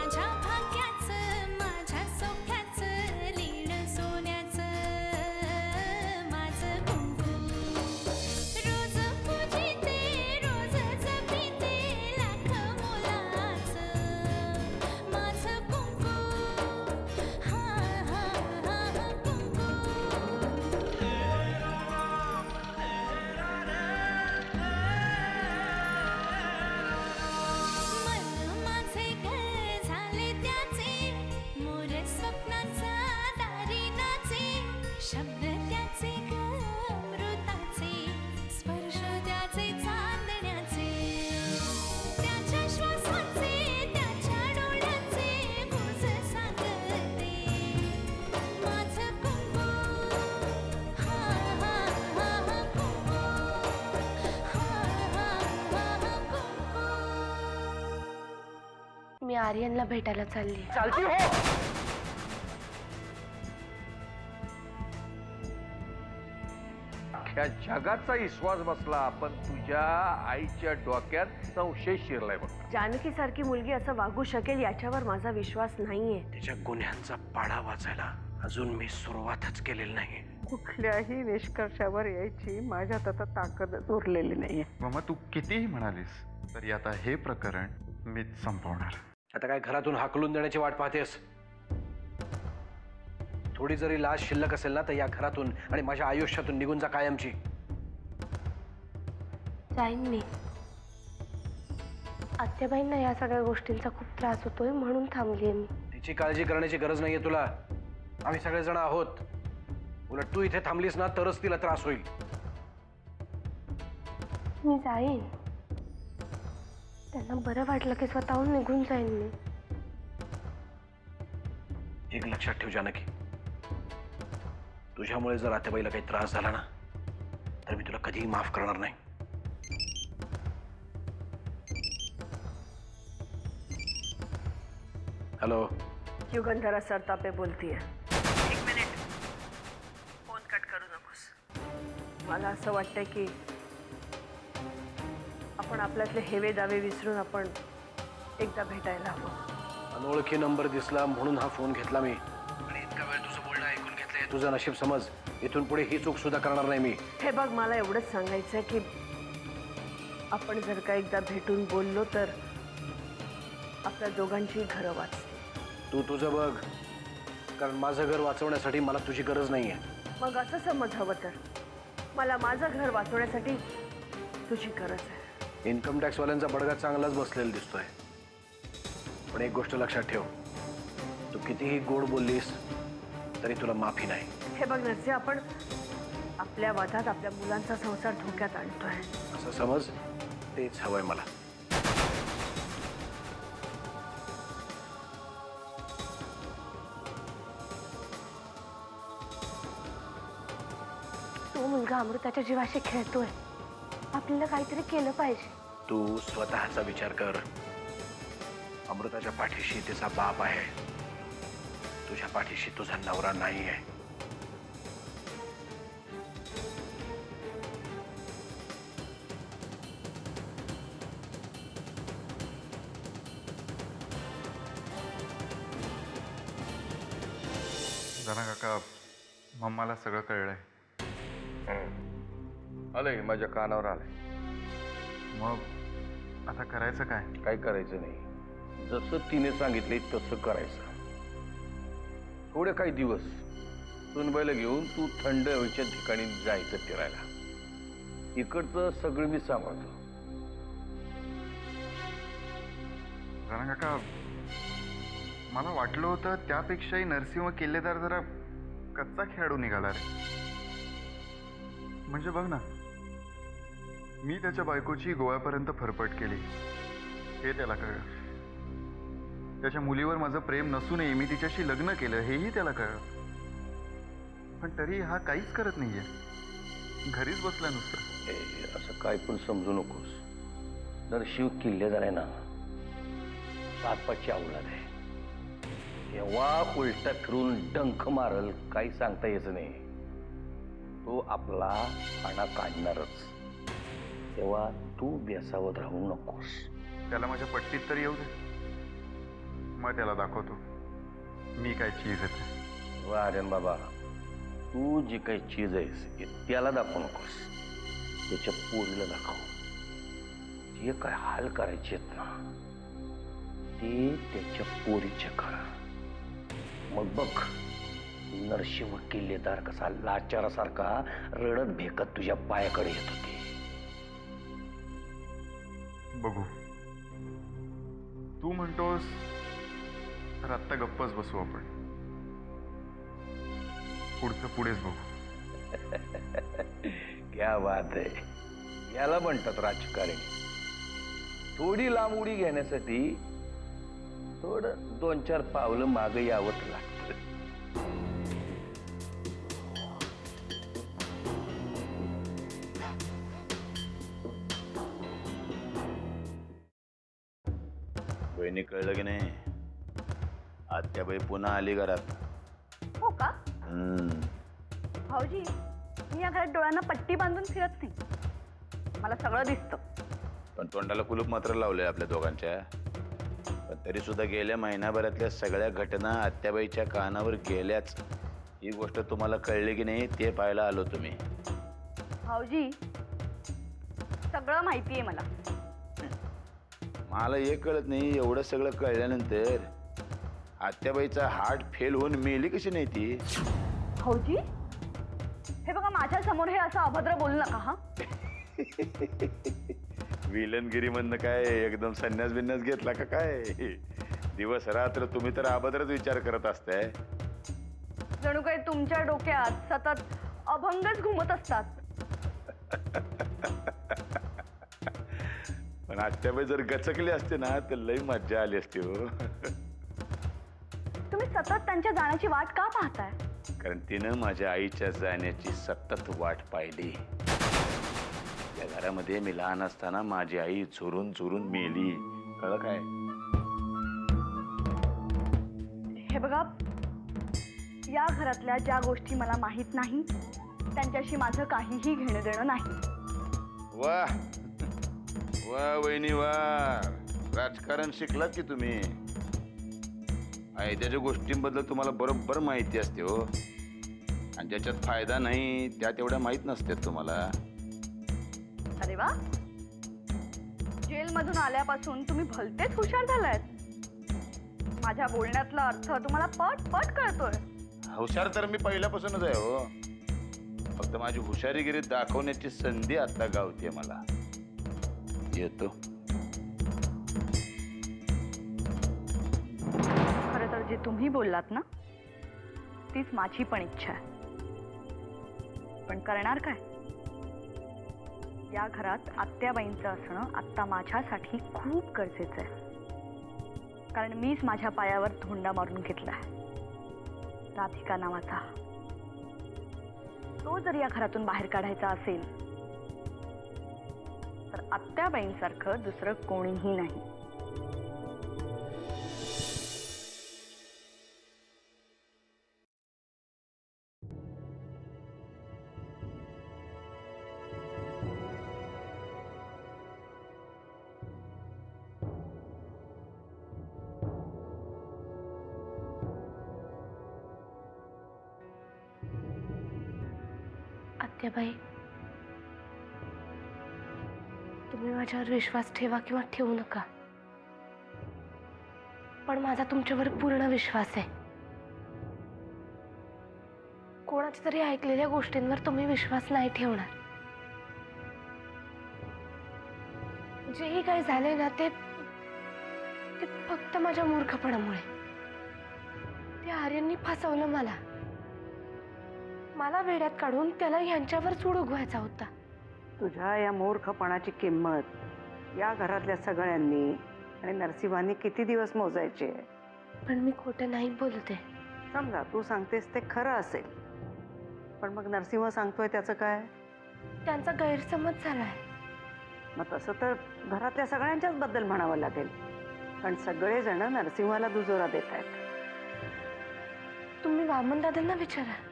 माझ्या भाग्याचं माझ्या सौख्याचं लीन सोन्याचं माझं कुंकू रोज पूजिते रोज जपिते लाख मोलाचं माझं कुंकू हा हा हा कुंकू मन माझे घर झाले त्याचे मोर स्वप्नांचा दारी नाचे शब्द त्याचे अमृताचे स्पर्श त्याचे चांदण्याचे त्याच्या श्वासाचे त्याच्या डोळ्याचे गुज सांगते माझं कुंकू हा हा हा कुंकू हा हा हा कुंकू मी आर्यनला भेटायला चालली. चालती हो. अख्ख्या जगाचा विश्वास बसला पण तुझ्या आईच्या डोक्यात संशय शिरलाय बघ. जानकी सारखी मुलगी असं वागू शकेल याच्यावर माझा विश्वास नाहीये. तिच्या गुन्ह्यांचा पाढा वाचायला अजून मी सुरुवातच केलेली नाही. कुठल्याही निष्कर्षावर यायची माझ्यात आता ताकदच उरलेली नाहीये. मामा तू कितीही म्हणालीस तरी आता हे प्रकरण मीच संपवणार. आता काय घरातून हाकलून देण्याची वाट पाहतेस? थोडी जरी लाज शिल्लक असेल ना तर या घरातून आणि माझ्या आयुष्यातून निघून जा कायमची. जाईन मी. आत्याबाईंना या सगळ्या गोष्टींचा खूप त्रास होतोय म्हणून थांबलीये मी. तिची काळजी करण्याची गरज नाहीये तुला. आम्ही सगळेजण आहोत. उलट तू इथे थांबलीस ना तरच तिला त्रास होईल. मी जाईन. त्यांना बरं वाटलं की स्वतःहून निघून जाईन मी. एक लक्षात ठेव जानकी, तुझ्यामुळे जर आत्याबाईला काही त्रास झाला ना तर मी तुला कधीही माफ करणार नाही. हॅलो, युगंधरा सरतापे बोलतीये. एक मिनिट, फोन कट करू नकोस. मला असं वाटतंय की आपण आपल्यातले हेवे दावे विसरून आपण एकदा भेटायला हवं. अनोळखी नंबर दिसला म्हणून हा फोन घेतला मी. आणि इतका वेळ तुझं बोलणं ऐकून घेतलंय. तुझं नशीब समज. इथून पुढे ही चूक सुद्धा करणार नाही मी. हे बघ, मला एवढंच सांगायचंय की आपण जर का एकदा भेटून बोललो तर आपल्या दोघांची घरं वाचतील. तू तुझं बघ, कारण माझं घर वाचवण्यासाठी मला तुझी गरज नाहीये. मग असं समज हवं तर मला माझं घर वाचवण्यासाठी तुझी गरज आहे. इन्कम टॅक्सवाल्यांचा बडगा चांगलाच बसलेला दिसतोय. पण एक गोष्ट लक्षात ठेव, तू कितीही गोड बोललीस तरी तुला माफी नाही. हे बघ नरसे, आपण आपल्या वादात आपल्या मुलांचा संसार धोक्यात आणतोय. असं समज. तेच हवंय मला. तो मुलगा अमृताच्या जीवाशी खेळतोय. आपल्याला काहीतरी केलं पाहिजे. तू स्वतःचा विचार कर. अमृताच्या पाठीशी तिचा बाप आहे. तुझ्या पाठीशी तुझा नवरा नाही आहे. जाना काका, मम्माला सगळं कळलंय. आलंय माझ्या कानावर आलंय. मग आता करायचं काय? काय करायचं नाही, जसं तिने सांगितले तसं करायचं. थोडे काही दिवस सुनबाईला घेऊन तू थंड हवेच्या ठिकाणी जायचं फिरायला. इकडचं सगळं मी सांभाळतो. जाना काका, मला वाटलं होतं त्यापेक्षाही नरसिंह किल्लेदार जरा कच्चा खेळाडू निघाला रे. म्हणजे बघ ना, मी त्याच्या बायकोची गोव्यापर्यंत फरफट केली हे त्याला कळलं. त्याच्या मुलीवर माझं प्रेम नसूनही मी तिच्याशी लग्न केलं हेही त्याला कळलं. पण तरी हा काहीच करत नाहीये, घरीच बसला नुसतं. असं काय पण समजू नकोस. नरशिव किल्लेदार आहे ना, सातपाची औलाद आहे. तेव्हा उलटा फिरून डंख मारल काही सांगता यायचं नाही. तो आपला खाना काढणारच. तेव्हा तू बेसावत राहू नकोस. त्याला माझ्या पट्टीत तर येऊ दे. मग त्याला दाखवतो मी काय चीज आहे. वा आर्यन बाबा, तू जी काही चीज आहेस हे त्याला दाखवू नकोस, त्याच्या पोरीला दाखव. जे काय हाल करायचे आहेत ना ते त्याच्या पोरीचे करा. मग बघ नरसिंह किल्लेदार कसा लाचारासारखा रडत भेकत तुझ्या पायाकडे येत होते. बघू, तू म्हणतोस तर आत्ता गप्पच बसू आपण. पुढचं पुढेच बघू. क्या बात आहे. याला म्हणतात राजकारणी. थोडी लांब उडी घेण्यासाठी थोडं 2-4 पावलं मागे यावंच लागतं. बहिणी कळलं की नाही, आत्याबाई पुन्हा आली घरात. हो का भाऊजी, मी या घरात डोळ्यांना पट्टी बांधून फिरत नाही, मला सगळं दिसतं. पण तोंडाला कुलूप मात्र लावले आपल्या दोघांच्या. पण तरी सुद्धा गेल्या महिनाभरातल्या सगळ्या घटना आत्याबाईच्या कानावर गेल्याच. ही गोष्ट तुम्हाला कळली की नाही ते पाहायला आलो तुम्ही. भाऊजी सगळं माहिती आहे मला. मला हे कळत नाही, एवढं सगळं कळल्यानंतर आत्याबाईचा हार्ट फेल होऊन मेली कशी नाही ती? भाऊजी हे बघा, माझ्या समोर हे असं अभद्र बोलू नका हा. विलनगिरी म्हणणं काय एकदम संन्यास बिन्यास घेतला का काय? दिवस रात्र तुम्ही तर अभद्रच विचार करत असताय. जणू काही तुमच्या डोक्यात सतत अभंगच घुमत असतात. पण आत्याबाई जर गचकली असते ना तर लई मज्जा आली असती हो. तुम्ही सतत त्यांच्या जाण्याची वाट का पाहताय? कारण तिनं माझ्या आईच्या जाण्याची सतत वाट पाहिली. या घरामध्ये मी लहान असताना माझी आई चोरून चोरून मेली. कळलं काय? हे बघा, या घरातल्या ज्या गोष्टी मला माहित नाही त्यांच्याशी माझं काहीही घेणं देणं नाही. वा वा वहिनी वा, राजकारण शिकलात की तुम्ही. त्याच्या गोष्टींबद्दल तुम्हाला बरोबर माहिती असते हो. आणि ज्याच्यात फायदा नाही त्या तेवढ्या माहित नसतात तुम्हाला. अरे वा, जेलमधून आल्यापासून तुम्ही भलतेच हुशार झालायत. माझ्या बोलण्यातला अर्थ तुम्हाला पट पट कळतोय. हुशार तर मी पहिल्यापासूनच आहे हो. फक्त माझी हुशारीगिरी दाखवण्याची संधी आता गावते मला. येतो. खरं तर जे तुम्ही बोललात ना तीच माझी पण इच्छा आहे. पण करणार काय? या घरात आत्याबाईंचं असणं आत्ता माझ्यासाठी खूप गरजेचं आहे. कारण मीच माझ्या पायावर धोंडा मारून घेतलाय. राधिका नावाचा तो जर या घरातून बाहेर काढायचा असेल तर आत्याबाईंसारखं दुसरं कोणीही नाही. आत्याबाई, तुम्ही माझ्यावर विश्वास ठेवा किंवा ठेवू नका, पण माझा तुमच्यावर पूर्ण विश्वास आहे. कोणाच्या तरी ऐकलेल्या गोष्टींवर तुम्ही विश्वास नाही ठेवणार. जेही काही झाले ना ते फक्त माझ्या मूर्खपणामुळे. त्या आर्यांनी फसवलं मला वेड्यात काढून त्याला यांच्यावर चूड उगवायचा होता. तुझ्या या मूर्खपणाची किंमत या घरातल्या सगळ्यांनी आणि नरसिंहांनी किती दिवस मोजायचे? पण मी खोटं नाही बोलते. समजा तू सांगतेस ते खरं असेल, पण मग नरसिंह सांगतोय त्याचं काय? त्यांचा गैरसमज झालाय. मग तसं तर घरातल्या सगळ्यांच्याच बद्दल म्हणावं लागेल, पण सगळेजण नरसिंहाला दुजोरा देत आहेत. तुम्ही वामन दादांना विचारा.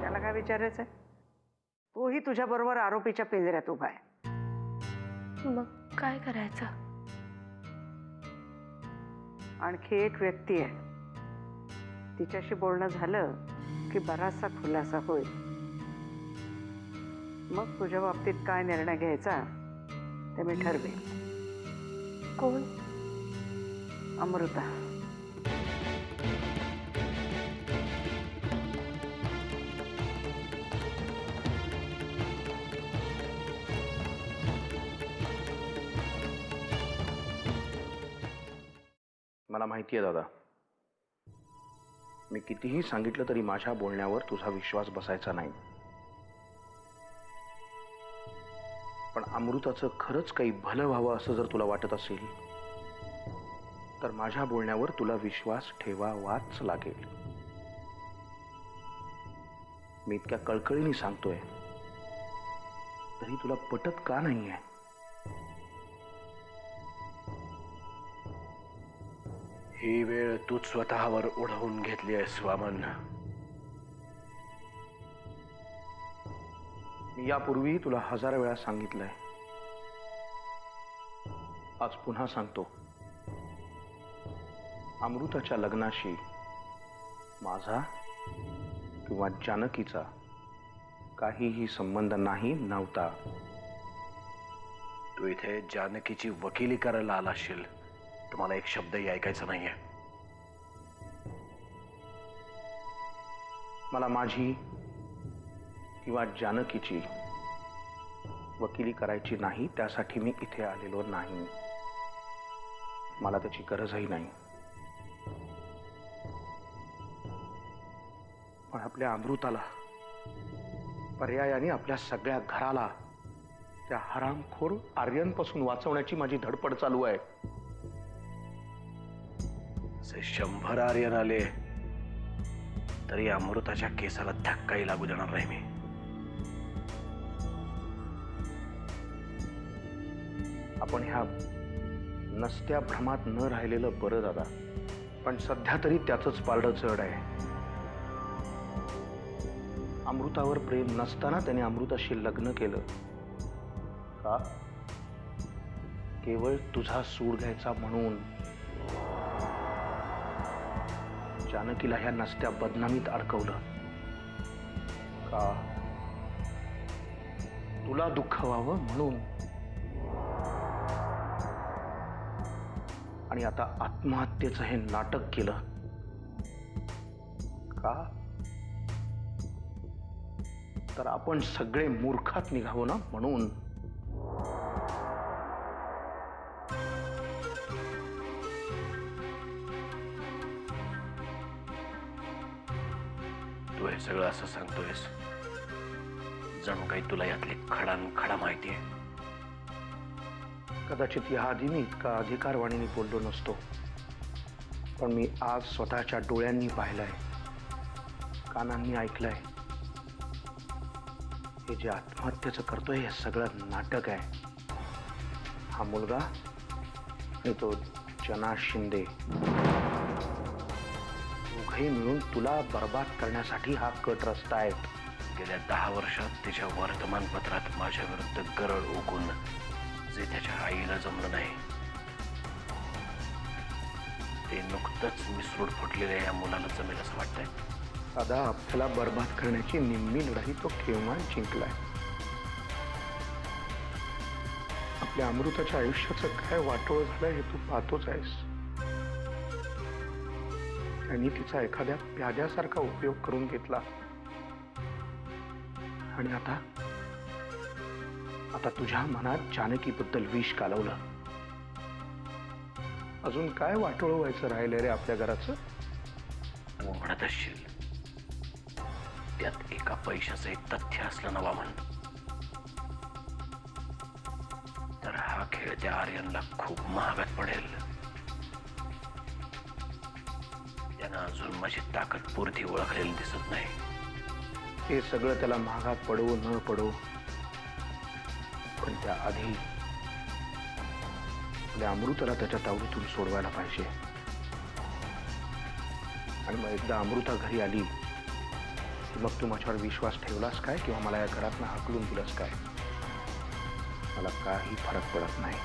त्याला काय विचारायचंय? तोही तुझ्या बरोबर आरोपीच्या पिंजऱ्यात उभा आहे. मग काय करायचं? आणखी एक व्यक्ती आहे, तिच्याशी बोलणं झालं की बराचसा खुलासा होईल. मग तुझ्या बाबतीत काय निर्णय घ्यायचा ते मी ठरवेन. कोण? अमृता. मला माहिती आहे दादा, मी कितीही सांगितलं तरी माझ्या बोलण्यावर तुझा विश्वास बसायचा नाही. पण अमृताचं खरंच काही भलं व्हावं असं जर तुला वाटत असेल तर माझ्या बोलण्यावर तुला विश्वास ठेवावाच लागेल. मी इतक्या कळकळीने सांगतोय तरी तुला पटत का नाहीये? ही वेळ तूच स्वतःवर ओढवून घेतली आहेस वामन. मी यापूर्वी तुला 1000 वेळा सांगितलंय, आज पुन्हा सांगतो. अमृताच्या लग्नाशी माझा किंवा जानकीचा काहीही संबंध नाही, नव्हता. तू इथे जानकीची वकिली करायला आला असशील तर मला एक शब्दही ऐकायचा नाहीये. मला माझी किंवा जानकीची वकिली करायची नाही, त्यासाठी मी इथे आलेलो नाही. मला त्याची गरजही नाही. पण आपल्या अमृताला, पर्यायाने आपल्या सगळ्या घराला त्या हरामखोर आर्यनपासून वाचवण्याची माझी धडपड चालू आहे. असे 100 आर्यन आले तरी अमृताच्या केसाला धक्काही लागू देणार नाही मी. आपण ह्या नसत्या भ्रमात न राहिलेलं बरं दादा. पण सध्या तरी त्याचंच पारडं जड आहे. अमृतावर प्रेम नसताना त्याने अमृताशी लग्न केलं का? केवळ तुझा सूड घ्यायचा म्हणून. जानकीला ह्या नसत्या बदनामीत अडकवलं का? तुला दुःख व्हावं म्हणून. आणि आता आत्महत्येचं हे नाटक केलं का? तर आपण सगळे मूर्खात निघावं ना म्हणून. तू हे सगळं असं सांगतोयस जणू काही तुला यातली खडा माहिती आहे. कदाचित याआधी मी इतका अधिकारवाणीने बोललो नसतो, पण मी आज स्वतःच्या डोळ्यांनी पाहिलंय, कानांनी ऐकलंय. हे जे आत्महत्येचं करतोय हे सगळं नाटक आहे. हा मुलगा आणि तो जना शिंदे दोघेही मिळून तुला बर्बाद करण्यासाठी हा कट रचता आहेत. गेल्या 10 वर्षात तिच्या वर्तमानपत्रात माझ्या विरुद्ध गरळ ओकून जे त्याच्या आईला जमलं नाही ते नुकतंच मिसरूड फुटलेल्या या मुलाला जमेल असं वाटतंय. दादा, आपल्याला बर्बाद करण्याची निम्मी लढाई तो केव्हा जिंकलाय. आपल्या अमृताच्या आयुष्याचं काय वाटोळ झालंय हे तू पाहतोच आहेस. त्यांनी तिचा एखाद्या प्याद्यासारखा उपयोग करून घेतला आणि आता तुझ्या मनात जानकीबद्दल विष कालवलं. अजून काय वाटोळ व्हायचं राहिलं रे आपल्या घराचं? तू म्हणत असशील त्यात एका पैशाचं एक तथ्य असलं ना वामन, तर हा खेळ त्या आर्यनला खूप महागात पडेल. त्यानं अजून माझी ताकद पुरती ओळखलेली दिसत नाही. हे सगळं त्याला महागात पडवू न पडवू, पण त्याआधी आपल्या अमृताला त्याच्या तावडीतून सोडवायला पाहिजे. आणि मग एकदा अमृता घरी आली की मग तू माझ्यावर विश्वास ठेवलास काय किंवा मला या घरातनं हाकलून दिलंस काय, मला काही फरक पडत नाही.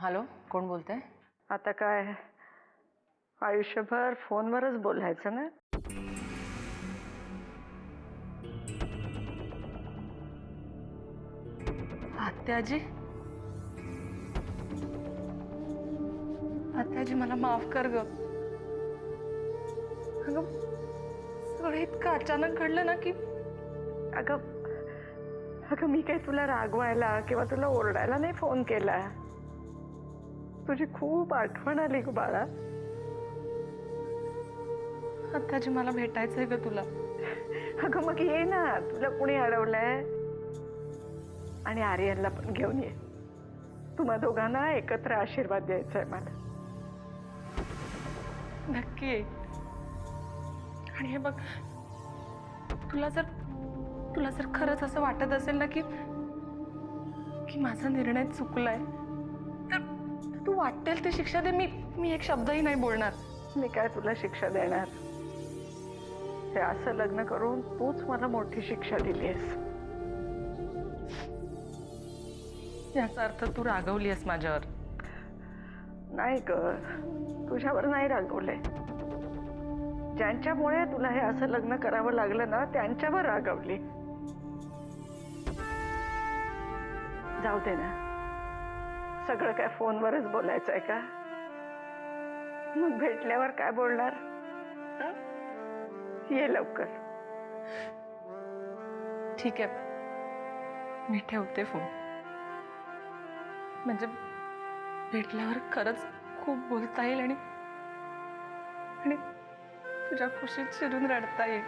हॅलो, कोण बोलतंय? आता काय आयुष्यभर फोनवरच बोलायचं ना. आत्याजी, आत्याजी मला माफ कर ग. अगं सगळं इतकं अचानक घडलं ना की अगं अगं मी काही तुला रागवायला किंवा तुला ओरडायला नाही फोन केला. तुझी खूप आठवण आली ग बाळा. आत्याजी मला भेटायचंय ग तुला. अगं मग ये ना, तुला कुणी अडवलंय. आणि आर्यनला पण घेऊन ये. तुम्हा दोघांना एकत्र आशीर्वाद द्यायचा आहे मला. नक्की ये. आणि हे बघ, तुला जर खरंच असं वाटत असेल ना की माझा निर्णय चुकलाय तर तू वाटेल ते शिक्षा दे. मी एक शब्दही नाही बोलणार. मी काय तुला शिक्षा देणार? हे असं लग्न करून तूच मला मोठी शिक्षा दिलीस. याचा अर्थ तू रागवली आहेस माझ्यावर. नाही ग, तुझ्यावर नाही रागवले. ज्यांच्यामुळे तुला हे असं लग्न करावं लागलं ना, त्यांच्यावर रागवली. जाऊ दे ना, सगळं काय फोनवरच बोलायचं आहे का? मग भेटल्यावर काय बोलणार? हं? ये लवकर. ठीक आहे, मी ठेवते फोन. म्हणजे भेटल्यावर खरंच खूप बोलता येईल आणि तुझ्या खुशीत शिरून रडता येईल.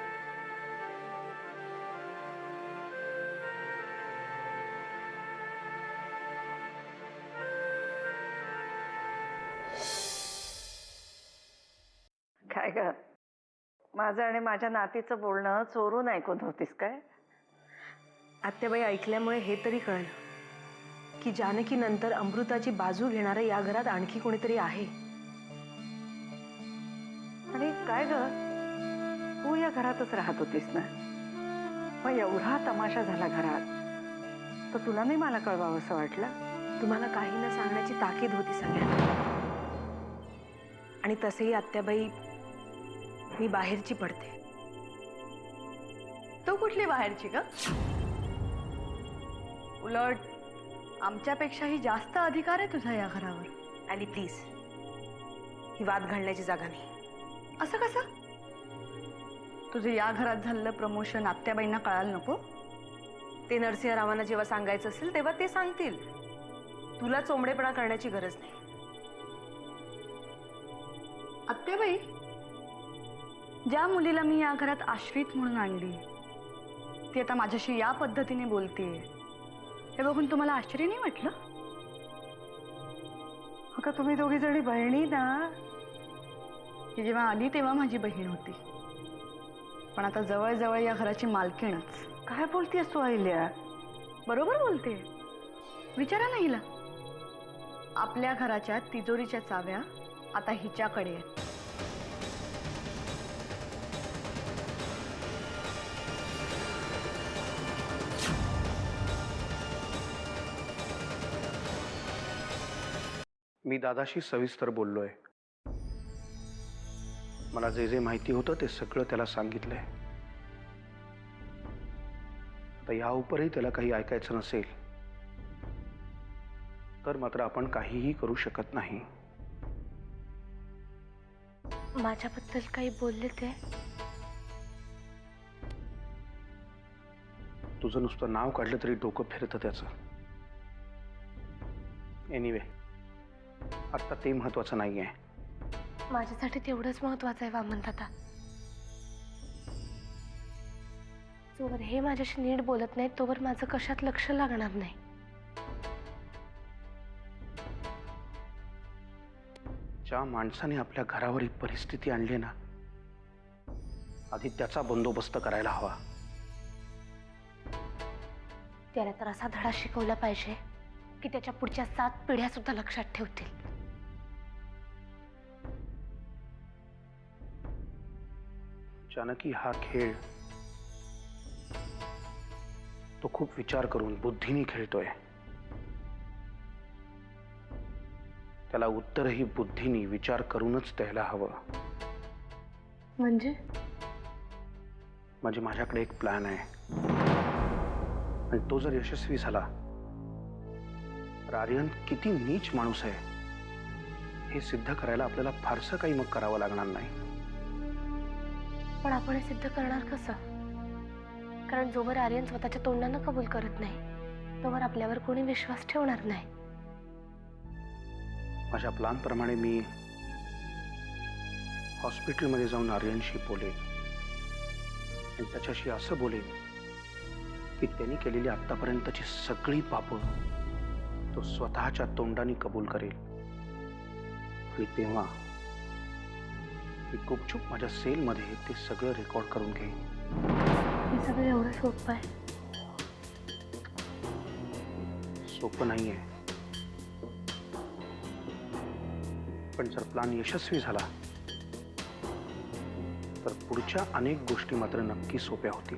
काय ग, माझं आणि माझ्या नातीचं बोलणं चोरून ऐकून होतीस काय? आत्याबाई, ऐकल्यामुळे हे तरी कळलं की जानकी नंतर अमृताची बाजू घेणारं या घरात आणखी कोणीतरी आहे. आणि काय ग, तू या घरातच राहत होतीस ना. मग एवढा तमाशा झाला घरात तर तुला नाही मला कळवावं असं वाटलं? तुम्हाला काही न सांगण्याची ताकीद होती सगळ्यांना. आणि तसेही आत्याबाई, मी बाहेरची पडते. तू कुठली बाहेरची का? उलट आमच्यापेक्षाही जास्त अधिकार आहे तुझा या घरावर. आणि प्लीज, ही वाद घालण्याची जागा नाही. असं कसं? तुझं या घरात झालेलं प्रमोशन आत्याबाईंना कळायला नको? ते नरसिंहरावांना जेव्हा सांगायचं असेल तेव्हा ते सांगतील. तुला चोंबडेपणा करण्याची गरज नाही. आत्याबाई, ज्या मुलीला मी या घरात आश्रित म्हणून आणली ती आता माझ्याशी या पद्धतीने बोलतेय, हे बघून तुम्हाला आश्चर्य नाही वाटलं? अगं तुम्ही दोघी जणी बहिणी ना. की जेव्हा आली तेव्हा माझी बहीण होती, पण आता जवळ या घराची मालकीणच. काय बोलतेस तू अहिल्या? बरोबर बोलते. विचारा ना हिला. आपल्या घराच्या तिजोरीच्या चाव्या आता हिच्याकडे आहेत. मी दादाशी सविस्तर बोललोय. मला जे जे माहिती होतं ते सगळं त्याला सांगितलंय. आता या उपरही त्याला काही ऐकायचं नसेल तर मात्र आपण काहीही करू शकत नाही. माझ्याबद्दल काही बोलले ते? तुझं नुसतं नाव काढलं तरी डोकं फिरतं त्याचं. एनिवे, आता ते महत्वाचं नाहीये. माझ्यासाठी तेवढंच महत्वाचं आहे वामन दादा. जोवर हे माझ्याशी नीट बोलत नाही तोवर माझं कशात लक्ष लागणार नाही. ज्या माणसाने आपल्या घरावर ही परिस्थिती आणली ना, आधी त्याचा बंदोबस्त करायला हवा. त्याला तर असा धडा शिकवला पाहिजे की त्याच्या पुढच्या 7 पिढ्या सुद्धा लक्षात ठेवतील. जानकी, हा खेळ तो खूप विचार करून बुद्धीने खेळतोय. त्याला उत्तरही बुद्धीनी विचार करूनच द्यायला हवं. म्हणजे म्हणजे माझ्याकडे एक प्लॅन आहे आणि तो जर यशस्वी झाला तर आर्यन किती नीच माणूस आहे हे सिद्ध करायला आपल्याला फारसं काही मग करावं लागणार नाही. पण आपण हे सिद्ध करणार कसं? कारण जोवर आर्यन स्वतःच्या तोंडानं कबूल करत नाही तोवर आपल्यावर कोणी विश्वास ठेवणार नाही. माझ्या प्लॅन प्रमाणे मी हॉस्पिटलमध्ये जाऊन आर्यनशी बोलेन आणि त्याच्याशी असं बोलेन की त्यांनी केलेली आतापर्यंतची सगळी पापं तो स्वतःच्या तोंडाने कबूल करेल आणि तेव्हा मी गुपचूप माझ्या सेलमध्ये ते सगळं रेकॉर्ड करून घेईन. हे सगळं एवढं सोपं आहे? सोपं नाहीये, पण जर प्लॅन यशस्वी झाला तर पुढच्या अनेक गोष्टी मात्र नक्की सोप्या होतील.